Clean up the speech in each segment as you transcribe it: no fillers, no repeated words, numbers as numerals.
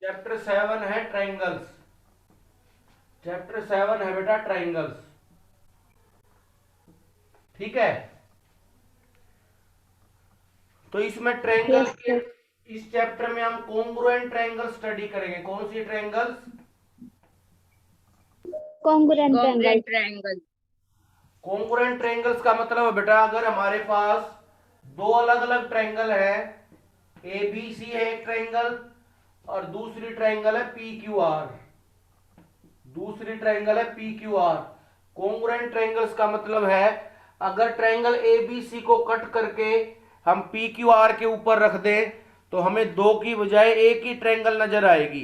Chapter 7 है triangles. Chapter 7 है बेटा ट्राइंगल्स। ठीक है। तो इसमें ट्रायंगल यस के सर। इस चैप्टर में हम कॉन्ग्रुएंट ट्रायंगल स्टडी करेंगे। कौन सी triangles? Congruent triangle. Congruent triangle. Congruent triangles का मतलब है बेटा, अगर हमारे पास दो अलग अलग ट्रायंगल है, ए बी सी है एक ट्रायंगल, और दूसरी ट्रायंगल है पी क्यू आर। दूसरी ट्रायंगल है P Q are. Congruent triangles का मतलब है, अगर ट्रायंगल ए बी सी को कट करके हम पी क्यू आर के ऊपर रख दें तो हमें दो की बजाय एक ही ट्रायंगल नजर आएगी,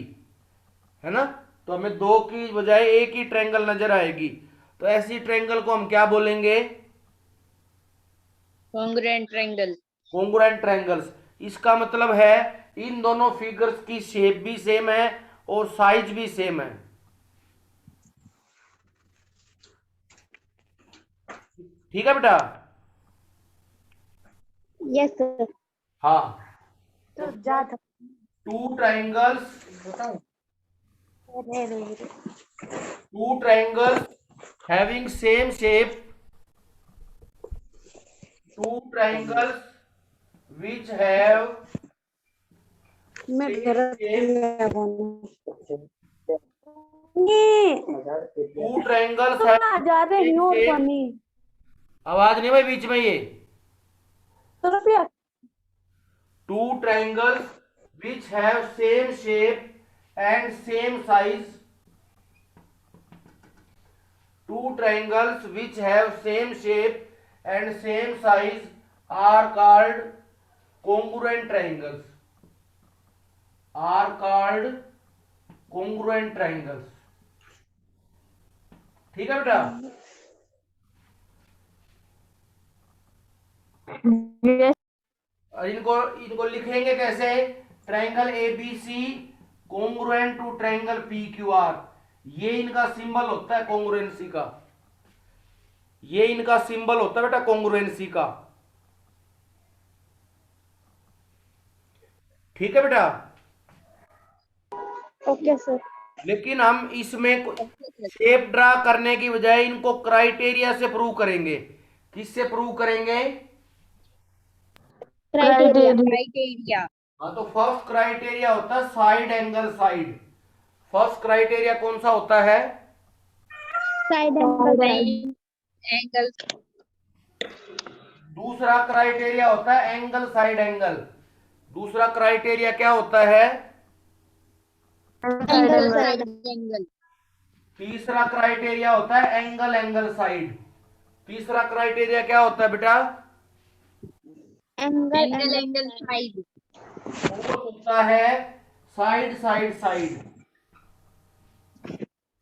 है ना। तो हमें दो की बजाय एक ही ट्रायंगल नजर आएगी। तो ऐसी ट्रायंगल को हम क्या बोलेंगे? Congruent triangle. Congruent triangles. इसका मतलब है इन दोनों फिगर्स की शेप भी सेम है और साइज भी सेम है। ठीक है बेटा। Yes sir. हाँ। तो जा था। टू ट्रायंगल्स अरे रे रे। two triangles having same shape, two triangles which have मैं same गलत shape, किया नहीं। two triangles तो have मैं आजाद same इग्नोर shape। करनी। आवाज नहीं भाई बीच में ये। तो रुपया। Two triangles which have same shape and same size, two triangles which have same shape and same size are called congruent triangles, are called congruent triangles। ठीक है बेटा। यस। और इनको इनको लिखेंगे कैसे? Triangle A B C congruent to triangle P Q R. ये इनका सिंबल होता है कॉन्ग्रुएंसी का। ये इनका सिंबल होता है बेटा कॉन्ग्रुएंसी का। ठीक है बेटा। Okay sir. लेकिन हम इसमें शेप ड्रा करने की बजाय इनको क्राइटेरिया से प्रूव करेंगे। किससे प्रूव करेंगे? क्राइटेरिया। क्राइटेरिया। हाँ, तो फर्स्ट क्राइटेरिया होता है side angle side. First criteria कौन सा होता है? Side angle side. Side angle. दूसरा क्राइटेरिया होता है एंगल साइड एंगल। दूसरा क्राइटेरिया क्या होता है? Angle angle side. Side angle. तीसरा क्राइटेरिया होता है एंगल एंगल साइड। तीसरा क्राइटेरिया क्या होता है बेटा? Angle angle angle angle side. Fourth होता है साइड साइड साइड।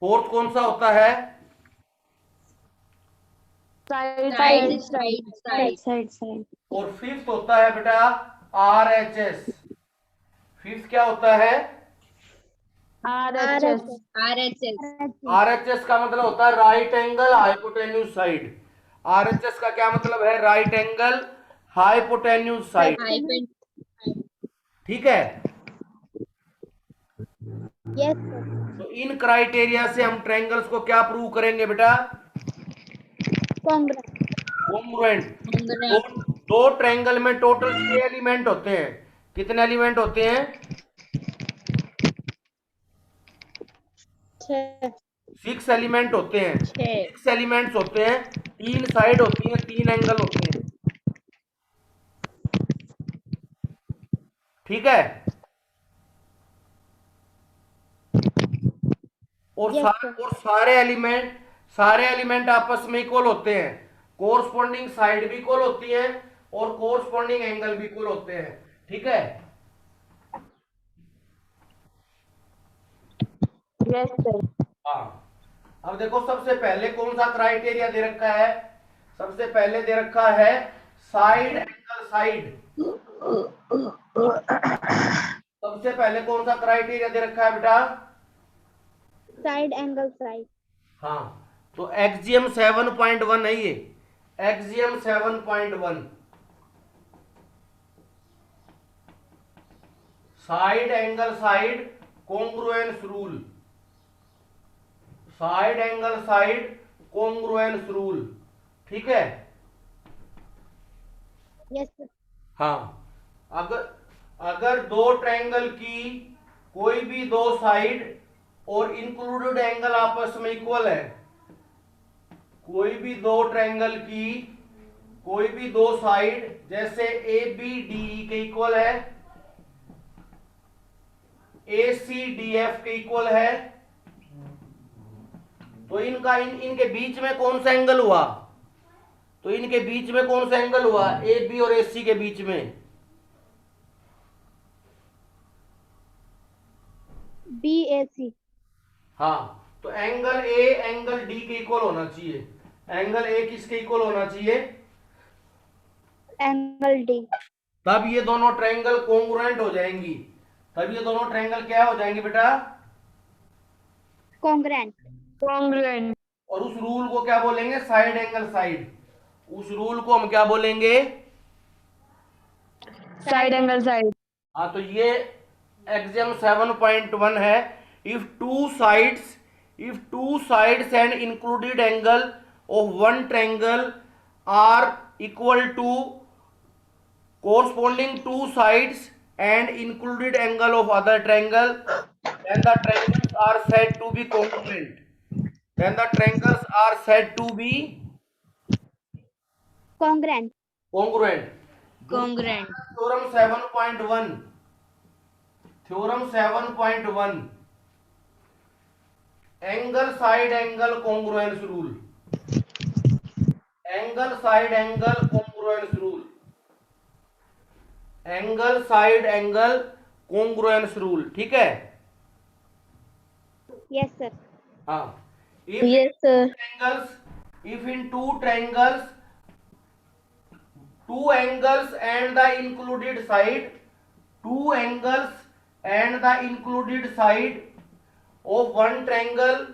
फोर्थ कौन सा होता है? Side side side side side side. Side side. और फिफ्थ होता है बेटा आर एच एस। फिफ्थ क्या होता है? R H S. R H S. R H S का मतलब होता है right angle hypotenuse side. R H S का क्या मतलब है? Right angle hypotenuse side. Hyphen. ठीक है। Yes sir. तो इन क्राइटेरिया से हम ट्रायंगल्स को क्या प्रूव करेंगे बेटा? कॉन्ग्रुएंट। कॉन्ग्रुएंट। दो कॉन्ग्रुएंट। दो ट्रायंगल में टोटल 6 एलिमेंट होते हैं। कितने एलिमेंट होते हैं? 6। 6 एलिमेंट होते हैं। 6। 6 एलिमेंट्स होते हैं। 3 साइड होती हैं, 3 एंगल होते हैं। ठीक है। और यस सर। सारे एलिमेंट आपस में इक्वल होते हैं। कोरस्पॉन्डिंग साइड भी इक्वल होती है और कोरस्पॉन्डिंग एंगल भी इक्वल होते हैं। ठीक है। Yes sir. हाँ। अब देखो सबसे पहले कौन सा क्राइटेरिया दे रखा है? सबसे पहले दे रखा है साइड एंगल साइड। सबसे पहले कौन सा क्राइटेरिया दे रखा है बेटा? Side angle side. हाँ, तो एक्जियम 7.1 है ये। Axiom 7.1 side angle side congruence rule, side angle side congruence rule, ठीक है। Yes, sir. हाँ, अगर अगर दो ट्रायंगल की कोई भी दो साइड और इंक्लूडेड एंगल आपस में इक्वल है, कोई भी दो ट्रायंगल की कोई भी दो साइड जैसे ए बी डी के इक्वल है, ए सी डी एफ के इक्वल है, तो इनके बीच में कौन सा एंगल हुआ, तो इनके बीच में कौन सा एंगल हुआ, ए बी और ए सी के बीच में, BAC. हाँ, तो एंगल ए एंगल डी के इक्वल होना चाहिए। एंगल ए किसके इक्वल होना चाहिए, Angle D. तब ये दोनों ट्रायंगल कॉन्ग्रुएंट हो जाएंगी, तब ये दोनों ट्रायंगल क्या हो जाएंगे बेटा, Congruent. Congruent. और उस रूल को क्या बोलेंगे, साइड एंगल साइड, उस रूल को हम क्या बोलेंगे, Side angle side. हाँ, तो ये एग्जाम 7.1 है। If two sides and included angle of one triangle are equal to corresponding two sides and included angle of other triangle, then the triangles are said to be congruent, then the triangles are said to be Congruent. congruent. Congruent. Theorem 7.1, theorem 7.1, angle side angle congruence rule, angle side angle congruence rule, angle side angle congruence rule, ठीक है। Yes, sir. हाँ, Yes, sir. if in two triangles two angles and the included side, two angles and the included side of one triangle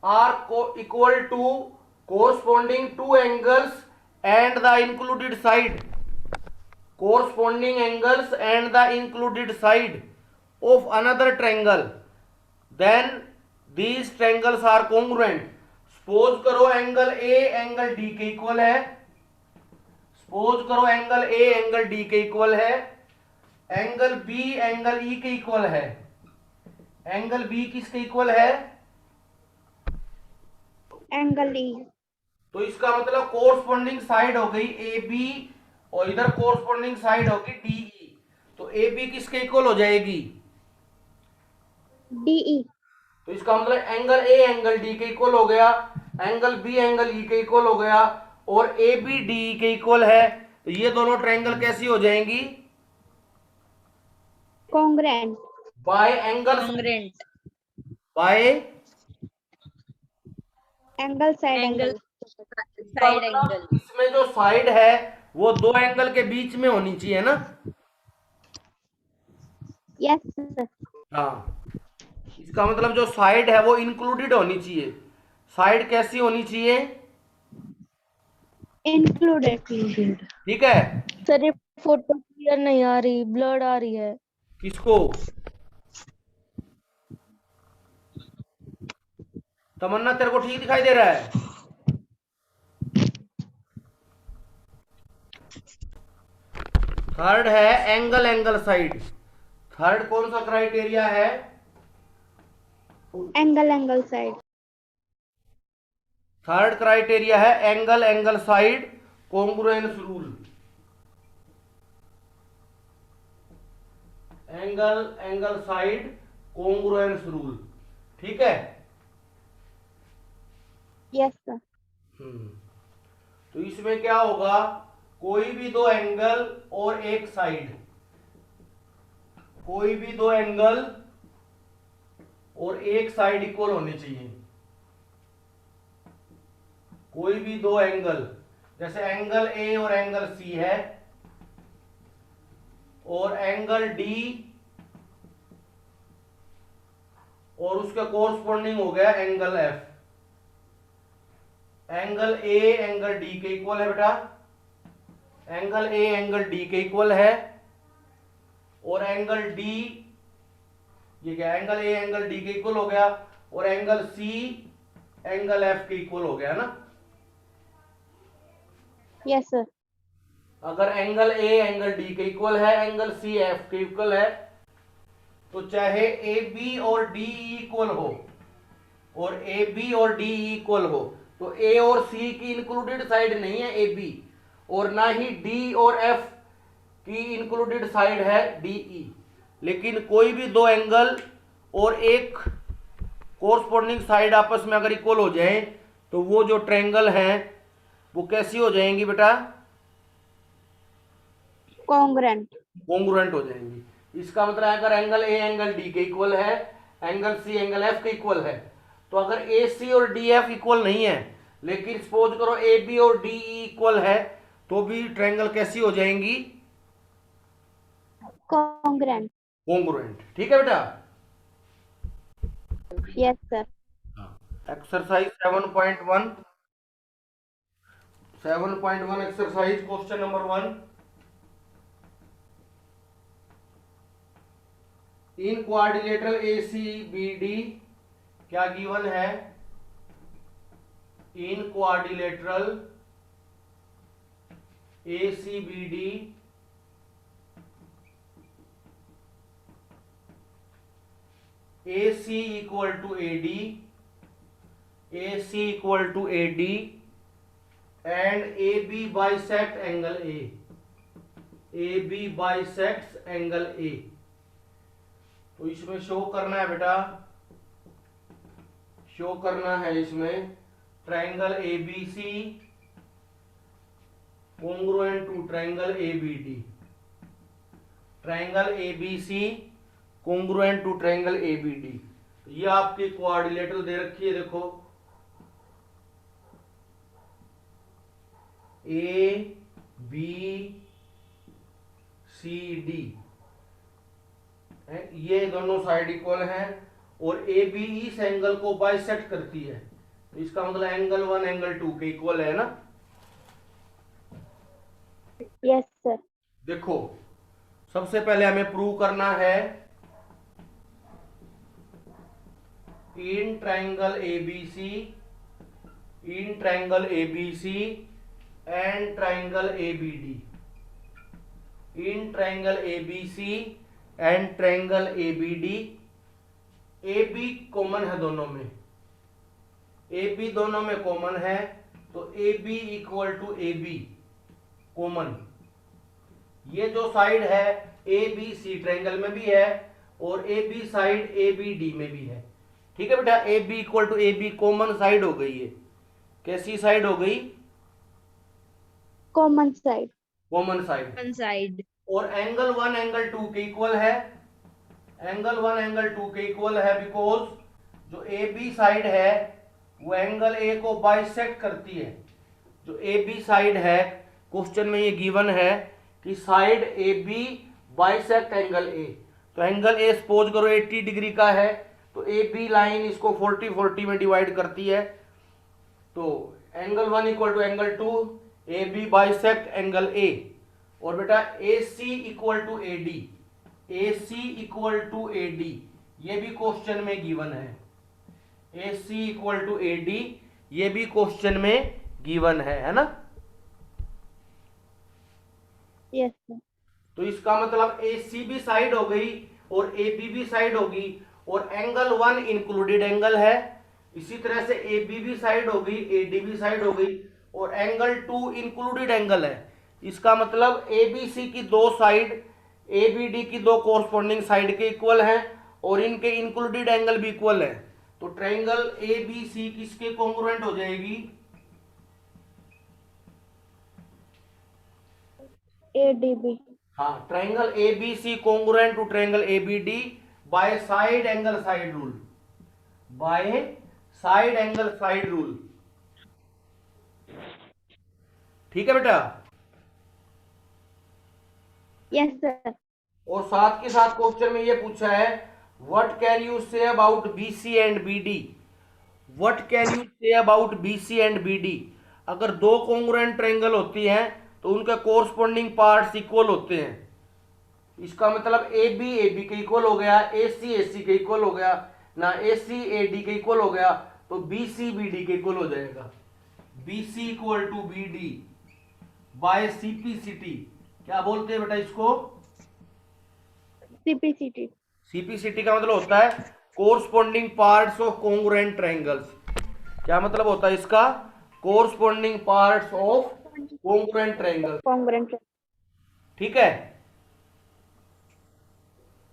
are equal to corresponding two angles and the included side, corresponding angles and the included side of another triangle, then these triangles are congruent. Suppose करो angle A angle D के equal है, suppose करो angle A angle D के equal है, angle B angle E के equal है, angle B किसके equal है, Angle E. तो इसका मतलब कोरस्पोंडिंग साइड हो गई ए बी और इधर कोरस्पोंडिंग साइड होगी डी ई, तो ए बी किसके इक्वल हो जाएगी, DE. तो इसका मतलब एंगल ए एंगल डी के इक्वल हो गया, एंगल बी एंगल ई के इक्वल हो गया और ए बी डी के इक्वल है, तो ये दोनों ट्रायंगल कैसी हो जाएंगी, Congruent. By angle, Congruent. By Angle side Angle. angle. Side angle. इसमें जो साइड है वो दो एंगल के बीच में होनी चाहिए ना, Yes, sir. हाँ, इसका मतलब जो साइड है वो इंक्लूडेड होनी चाहिए, साइड कैसी होनी चाहिए, Included. ठीक है। सर ये फोटो क्लियर नहीं आ रही, ब्लर आ रही है। किसको, तमन्ना तेरे को ठीक दिखाई दे रहा है, थर्ड है एंगल एंगल साइड, थर्ड कौन सा क्राइटेरिया है, Angle angle side. Third criteria है angle angle side congruence rule, angle angle side congruence rule, ठीक है। Yes, sir. तो इसमें क्या होगा, कोई भी दो एंगल और एक साइड, कोई भी दो एंगल और एक साइड इक्वल होने चाहिए, कोई भी दो एंगल, जैसे एंगल ए और एंगल सी है और एंगल डी और उसका कोरस्पोंडिंग हो गया angle F, angle A angle D के इक्वल है बेटा, एंगल ए एंगल डी के इक्वल है, और एंगल डी, ये क्या एंगल ए एंगल डी के इक्वल हो गया, और एंगल सी एंगल एफ के इक्वल हो गया ना। Yes, sir. अगर एंगल ए एंगल डी के इक्वल है, एंगल सी एफ के इक्वल है, तो चाहे ए बी और डी इक्वल हो, और ए बी और डी इक्वल हो, तो ए और सी की इंक्लूडेड साइड नहीं है ए बी, और ना ही डी और एफ की इंक्लूडेड साइड है डी ई। लेकिन कोई भी दो एंगल और एक कोरस्पॉन्डिंग साइड आपस में अगर इक्वल हो जाए, तो वो जो ट्रायंगल हैं वो कैसी हो जाएंगी बेटा? Congruent. कॉन्ग्रुएंट हो जाएंगी। इसका मतलब है अगर एंगल ए एंगल डी के इक्वल है, एंगल सी एंगल एफ के इक्वल है, तो अगर ए सी और डी एफ इक्वल नहीं है, लेकिन सपोज करो ए बी और डी इक्वल है, तो भी ट्रायंगल कैसी हो जाएंगी? Congruent. कॉन्ग्रुएंट। ठीक है बेटा। Yes, sir. Exercise 7.1 exercise question number 1। इन क्वाड्रिलेटरल ACBD क्या गिवन है? इन quadrilateral ACBD AC equal to AD, AC equal to AD and AB bisect angle A, AB bisects angle A। तो इसमें शो करना है बेटा, शो करना है इसमें triangle ABC congruent to triangle ABD, triangle ABC congruent to triangle ABD। ये आपकी क्वाड्रिलेटरल दे रखी है, देखो ABCD, ये दोनों साइड इक्वल हैं और ए बी इस एंगल को बाइसेक्ट करती है, तो इसका मतलब एंगल 1 एंगल 2 के इक्वल है ना। Yes, sir. देखो सबसे पहले हमें प्रूव करना है in triangle ABC, in triangle ABC and triangle ABD, in triangle ABC and triangle ABD, AB common है दोनों में, AB दोनों में कॉमन है, तो AB equal to AB common. ये जो साइड है ABC ट्रायंगल में भी है और AB साइड ABD में भी है। ठीक है बेटा, AB equal to AB common side हो गई है। कैसी साइड हो गई? Common side. Common side. One side. और एंगल 1 एंगल 2 के इक्वल है, एंगल 1 एंगल 2 के इक्वल है बिकॉज जो ए बी साइड है वो एंगल ए को बाइसेक्ट करती है। जो ए बी साइड है, क्वेश्चन में ये गिवन है कि side A B bisect angle A, तो एंगल ए सपोज करो 80 डिग्री का है, तो ए बी लाइन इसको 40-40 में डिवाइड करती है, तो angle 1 equal to angle 2, A B bisect angle A. और बेटा A C equal to A D, A C equal to A D, ये भी क्वेश्चन में गिवन है। A C equal to A D, ये भी क्वेश्चन में गिवन है ना। Yes, sir. तो इसका मतलब ए सी भी साइड हो गई और ए बी भी साइड होगी, और एंगल 1 इंक्लूडेड एंगल है। इसी तरह से ए बी भी साइड हो गई, ए डी भी साइड हो गई, और एंगल 2 इंक्लूडेड एंगल है। इसका मतलब ए बी सी की दो साइड ए बी डी की दो कोरस्पॉन्डिंग साइड के इक्वल हैं और इनके इंक्लूडेड एंगल भी इक्वल है। तो ट्रायंगल ए बी सी किसके कॉन्ग्रुएंट हो जाएगी? ADB. हाँ, triangle A B C congruent to triangle A B D by side angle side rule, by side angle side rule. ठीक है बेटा। Yes, sir. और साथ के साथ क्वेश्चन में ये पूछा है what can you say about BC and BD, what can you say about BC and BD। अगर दो कॉन्ग्रुएंट ट्रायंगल होती हैं तो उनके कोरस्पॉन्डिंग पार्ट्स इक्वल होते हैं, इसका मतलब ए बी के इक्वल हो गया, ए सी के इक्वल हो गया ना, ए डी के इक्वल हो गया, तो बी डी के इक्वल हो जाएगा। B C equal to B D by CPCT. क्या बोलते हैं बेटा इसको? CPCT. सीपीसीटी का मतलब होता है corresponding parts of congruent triangles. क्या मतलब होता है इसका? Corresponding parts of congruent triangle. Congruent. ठीक है,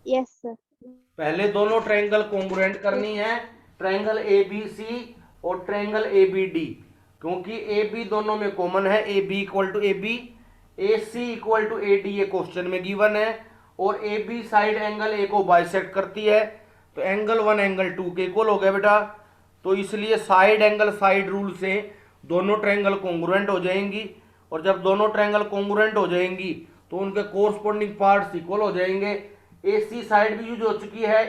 Yes, sir. पहले दोनों ट्रायंगल कॉन्ग्रुएंट करनी है, ट्रायंगल ए बी सी और ट्रायंगल ए बी डी, क्योंकि ए बी दोनों में कॉमन है। A B equal to A B, A C equal to A D, ये क्वेश्चन में गिवन है। और A B side angle A को बाइसेक्ट करती है, तो एंगल 1 एंगल 2 के इक्वल हो गया बेटा। तो इसलिए साइड एंगल साइड रूल से दोनों ट्रायंगल कॉन्ग्रुएंट हो जाएंगी, और जब दोनों ट्रायंगल कॉन्ग्रुएंट हो जाएंगी तो उनके कोरस्पॉन्डिंग पार्ट्स इक्वल हो जाएंगे। ए सी साइड भी यूज हो चुकी है,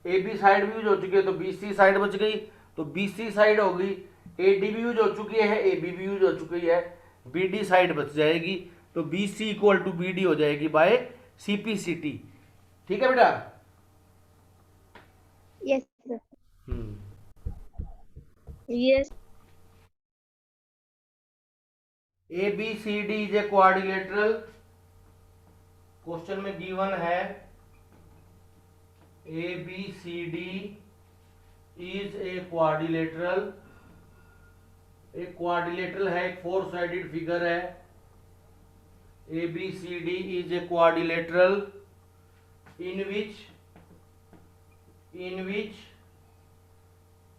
ए बी साइड भी यूज हो चुकी है, तो बी सी साइड बच गई, तो बी सी साइड हो गई। ए डी भी यूज हो चुकी है, ए बी भी यूज हो चुकी है, बी डी साइड बच जाएगी, तो B C equal to B D हो जाएगी बाय सीपीसीटी। ठीक है बेटा? Yes, sir. Yes. A B C D is a quadrilateral. Question में गिवन है A B C D is a quadrilateral. एक क्वाड्रिलेटरल है, एक 4 साइडेड फिगर है। A B C D is a quadrilateral in which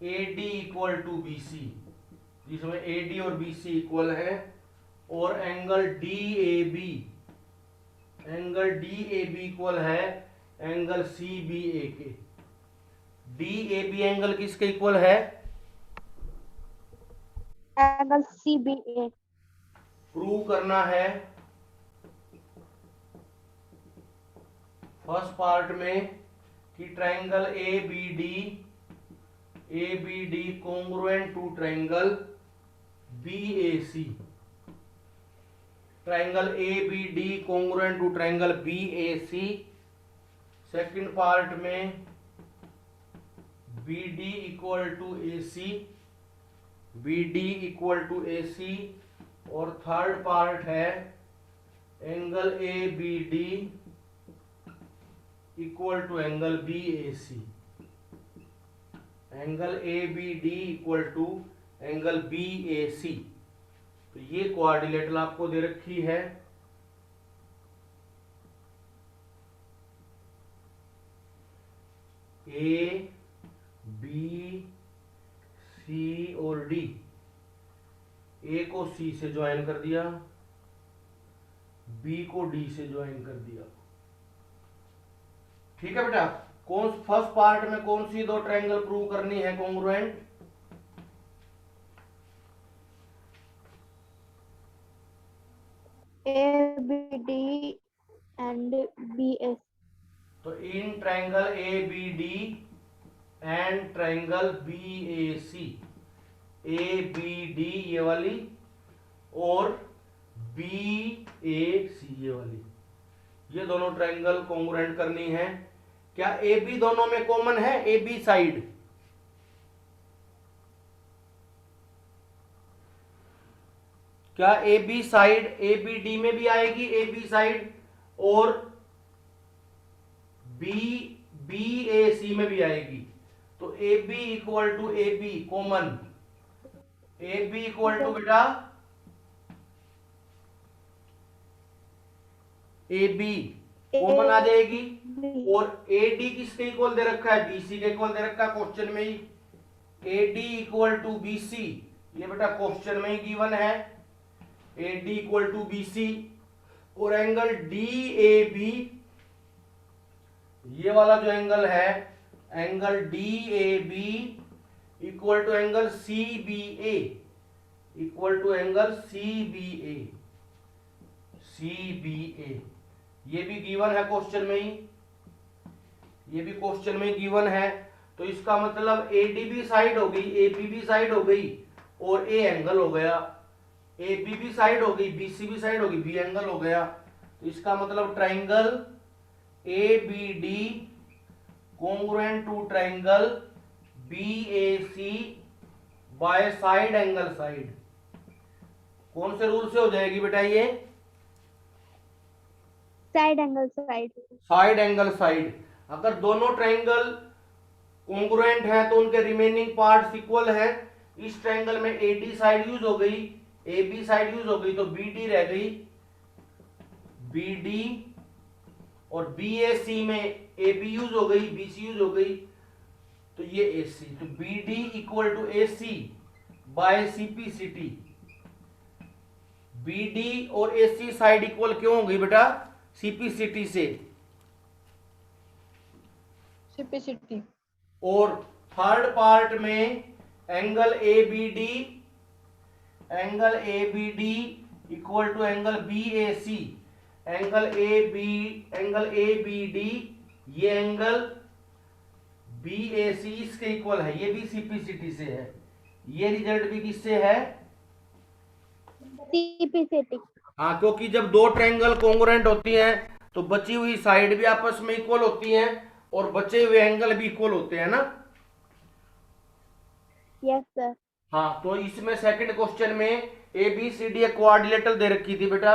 AD equal to BC, जिसमें AD और BC इक्वल है, और एंगल DAB इक्वल है एंगल CBA के। DAB एंगल किसके इक्वल है? Angle CBA. प्रूव करना है फर्स्ट पार्ट में कि triangle A B D congruent to triangle B A C. Triangle A B D congruent to triangle B A C. Second part में B D equal to A C, और third part है angle A B D equal to angle B A C. Angle A B D equal to angle B A C. तो ये quadrilateral आपको दे रखी है। A B C और D, ए को सी से ज्वाइन कर दिया, बी को डी से ज्वाइन कर दिया। ठीक है बेटा? कौन फर्स्ट पार्ट में कौन सी दो ट्रायंगल प्रूव करनी है कॉन्ग्रुएंट? ABD and BS. तो in triangle A B D and triangle B A C, A B D ये वाली और बी ए सी ये वाली, ये दोनों ट्रायंगल कॉन्ग्रुएंट करनी है। क्या ए बी दोनों में कॉमन है? ए बी साइड, क्या A B side A B D में भी आएगी? ए बी साइड और बी ए सी में भी आएगी। तो A B equal to A B common, A B equal to बेटा ए बी कॉमन आ जाएगी। और ए डी किसके इक्वल दे रखा है? बीसी के इक्वल दे रखा है क्वेश्चन में ही। A D equal to B C, ये बेटा क्वेश्चन में ही गिवन है, A D equal to B C. और एंगल डी ए बी, ये वाला जो एंगल है angle D A B equal to angle C B A, equal to angle C B A, ये भी गिवन है क्वेश्चन में ही, ये भी क्वेश्चन में गिवन है। तो इसका मतलब ए डी भी साइड हो गई, ए बी भी साइड हो गई और ए एंगल हो गया, ए बी भी साइड हो गई, बी सी भी साइड हो गई, बी एंगल हो गया। तो इसका मतलब triangle ABD congruent to triangle BAC by side angle side. कौन से रूल से हो जाएगी बेटा ये? Side angle side. Side angle side. अगर दोनों ट्रायंगल कॉन्ग्रुएंट है तो उनके रिमेनिंग पार्ट्स इक्वल है। इस ट्रायंगल में AD साइड यूज हो गई, AB साइड यूज हो गई, तो BD रह गई, BD और BAC में AB यूज हो गई, BC यूज हो गई, तो ये AC। तो BD equal to AC by CPCT। BD और AC साइड इक्वल क्यों हो गई बेटा? CPCT से। CPCT। और थर्ड पार्ट में angle ABD equal to angle BAC। Angle ABD ये एंगल BAC इसके इक्वल है, ये भी CPCT से है। ये रिजल्ट भी किससे है? CPCT। हाँ, क्योंकि जब दो ट्रायंगल कॉन्ग्रुएंट होती हैं तो बची हुई साइड भी आपस में इक्वल होती हैं और बचे हुए एंगल भी इक्वल होते हैं ना। Yes sir. हाँ, तो इसमें सेकंड क्वेश्चन में ABCD एक क्वाड्रिलेटरल दे रखी थी बेटा,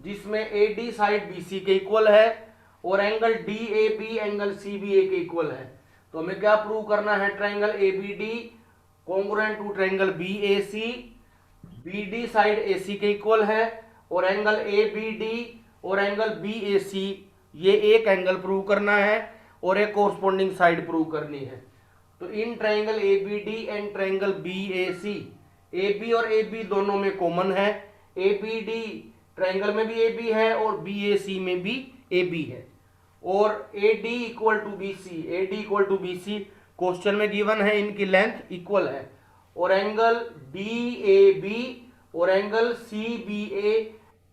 जिसमें AD साइड BC के इक्वल है और एंगल DAB एंगल CBA के इक्वल है। तो हमें क्या प्रूव करना है? Triangle ABD congruent to triangle BAC, BD side AC के इक्वल है और एंगल ABD और एंगल BAC ये एक एंगल प्रूव करना है और एक कोरस्पोंडिंग साइड प्रूव करनी है। तो in triangle ABD and triangle BAC, AB और AB दोनों में कॉमन है। ABD ट्रायंगल में भी AB है और BAC में भी AB है। और AD equal to BC, AD equal to BC question में गिवन है, इनकी लेंथ इक्वल है। और एंगल DAB और एंगल CBA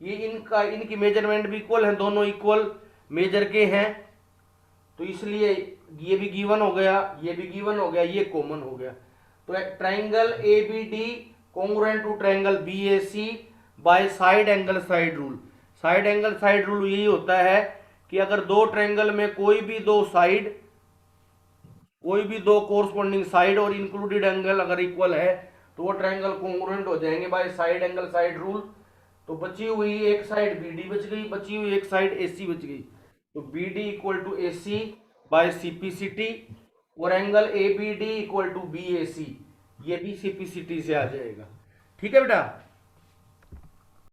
ये इनकी मेजरमेंट भी इक्वल है, दोनों इक्वल मेजर के हैं, तो इसलिए ये भी गिवन हो गया, ये भी गिवन हो गया, ये कॉमन हो गया। तो triangle ABD congruent to triangle BAC by side angle side rule. Side angle side rule यही होता है कि अगर दो ट्रायंगल में कोई भी दो कोरस्पोंडिंग साइड और इंक्लूडेड एंगल अगर इक्वल है तो वो ट्रायंगल कॉन्ग्रुएंट हो जाएंगे bye side angle side rule. तो बची हुई एक साइड BD बच गई, बची हुई एक साइड AC बच गई, तो BD equal to AC by CPCT और angle ABD equal to BAC ये भी CPCT से आ जाएगा। ठीक है बेटा।